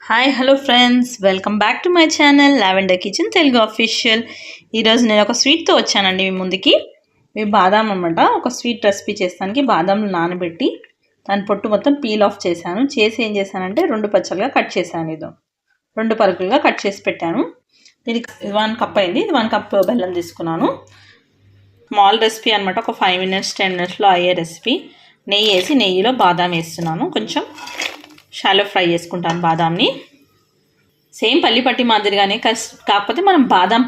Hi hello friends, welcome back to my channel lavender kitchen Telugu official. ఈరోజు నేను ఒక స్వీట్తో వచ్చానండి మీ ముందుకి. ఇవి బాదాం అన్నమాట. ఒక స్వీట్ రెసిపీ చేస్తానికి బాదాంలు నానబెట్టి దాని పొట్టు మొత్తం పీల్ ఆఫ్ చేశాను. చేసి ఏం చేశానంటే 2 పచ్చలుగా కట్ చేశాను. ఇదో 2 పరుకులుగా కట్ చేసి పెట్టాను. దీనికి 1 కప్ అయింది. ఇది 1 కప్ బెల్లం తీసుకున్నాను. స్మాల్ రెసిపీ అనమాట. ఒక 5 minutes 10 minutesలో అయ్యే రెసిపీ. నెయ్యి వేసి నెయ్యిలో బాదాం వేస్తున్నాను. కొంచెం షాలో ఫ్రై చేసుకుంటాను బాదాంని. సేమ్ పల్లి పట్టి మాదిరిగానే, కాకపోతే మనం బాదాం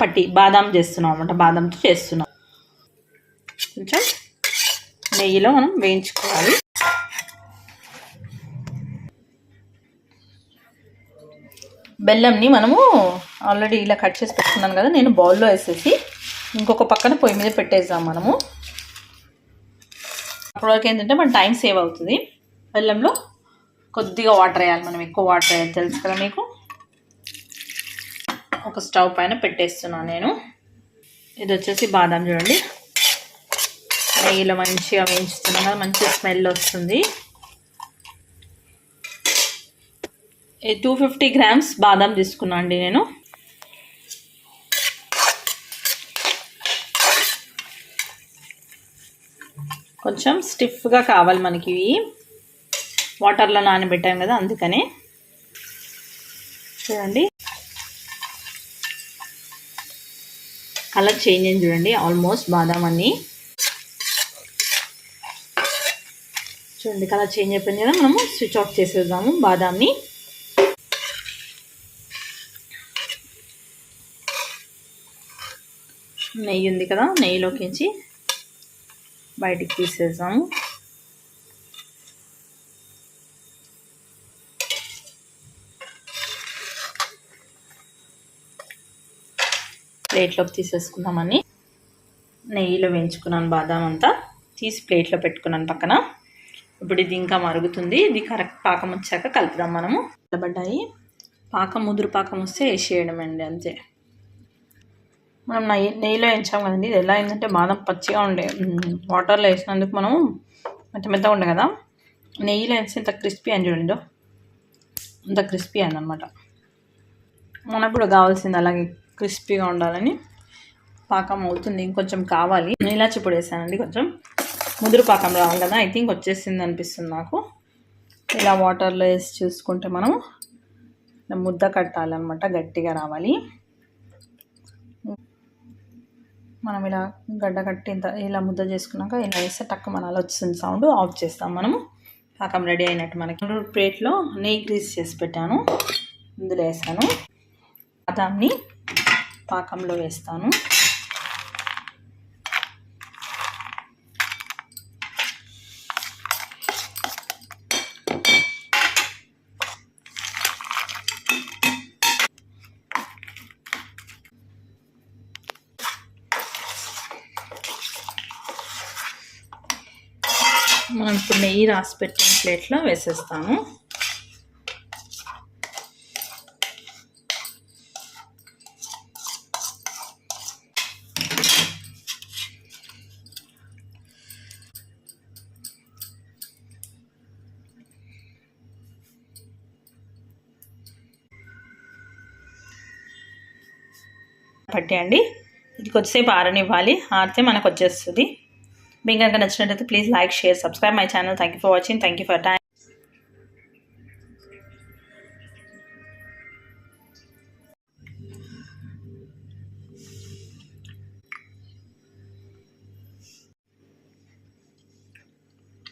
చేస్తున్నాం అనమాట. బాదాంతో చేస్తున్నాం. కొంచెం నెయ్యిలో మనం వేయించుకోవాలి. బెల్లంని మనము ఆల్రెడీ ఇలా కట్ చేసి పెట్టుకున్నాను కదా, నేను బౌల్లో వేసేసి ఇంకొక పక్కన పొయ్యి మీద పెట్టేద్దాం మనము. అప్పటివరకు ఏంటంటే మన టైం సేవ్ అవుతుంది. బెల్లంలో కొద్దిగా వాటర్ వేయాలి, మనం ఎక్కువ వాటర్ వేయాలి, తెలుసు కదా మీకు. ఒక స్టవ్ పైన పెట్టేస్తున్నాను నేను. ఇది వచ్చేసి బాదాం చూడండి, నెయ్యిలో మంచిగా వేయించుతున్నాను కదా, మంచి స్మెల్ వస్తుంది. 250 grams బాదాం తీసుకున్నాను అండి నేను. కొంచెం స్టిఫ్గా కావాలి మనకి ఇవి, వాటర్లో నానబెట్టాం కదా, అందుకనే. చూడండి కలర్ చేంజ్ అయింది చూడండి, ఆల్మోస్ట్ బాదాం అన్నీ చూడండి కలర్ చేంజ్ అయిపోయింది కదా. మనము స్విచ్ ఆఫ్ చేసేద్దాము బాదాంని. నెయ్యి ఉంది కదా, నెయ్యిలోకించి బయటికి తీసేద్దాము. ప్లేట్లోకి తీసేసుకుందామని. నెయ్యిలో వేయించుకున్నాను బాదాం అంతా, తీసి ప్లేట్లో పెట్టుకున్నాను పక్కన. ఇప్పుడు ఇది ఇంకా మరుగుతుంది. ఇది కరెక్ట్ పాకం వచ్చాక కలుపుదాం మనము. నిలబడ్డాయి. ముదురు పాకం వస్తే వేసేయడం అండి, అంతే. మనం నెయ్యిలో వేయించాం కదండి. ఇది ఎలా అయిందంటే బాదం పచ్చిగా ఉండే, వాటర్లో వేసినందుకు మనం మెత్తగా ఉండే కదా, నెయ్యిలో వేస్తే ఇంత క్రిస్పీ అని చూడండి, ఇంత క్రిస్పీ అయిందనమాట. మనకు కూడా కావాల్సింది అలాగే క్రిస్పీగా ఉండాలని. పాకం అవుతుంది, ఇంకొంచెం కావాలి. ఇలాచి పొడి వేసానండి, కొంచెం ముదురు పాకం రావాలి కదా. ఐ థింక్ వచ్చేసింది అనిపిస్తుంది నాకు. ఇలా వాటర్లో వేసి చూసుకుంటే మనం ముద్ద కట్టాలన్నమాట, గట్టిగా రావాలి. మనం ఇలా గడ్డ కట్టి ఇలా ముద్ద చేసుకున్నాక ఇలా వేస్తే టక్కు మన అలా వచ్చింది సౌండ్. ఆఫ్ చేస్తాం మనము. పాకం రెడీ అయినట్టు. మనకి ప్లేట్లో నెయ్యి గ్రీస్ చేసి పెట్టాను, ఇందులో వేసాను. బాదాంని పాకంలో వేస్తాను. మనం ఇప్పుడు నెయ్యి రాసి పెట్టిన ప్లేట్లో వేసేస్తాను. పట్టేయండి. ఇది కొద్దిసేపు ఆరనివ్వాలి, ఆరితే మనకు వచ్చేస్తుంది. మీకు కనుక నచ్చినట్లయితే please like, share, subscribe my channel. Thank you for watching. Thank you for time.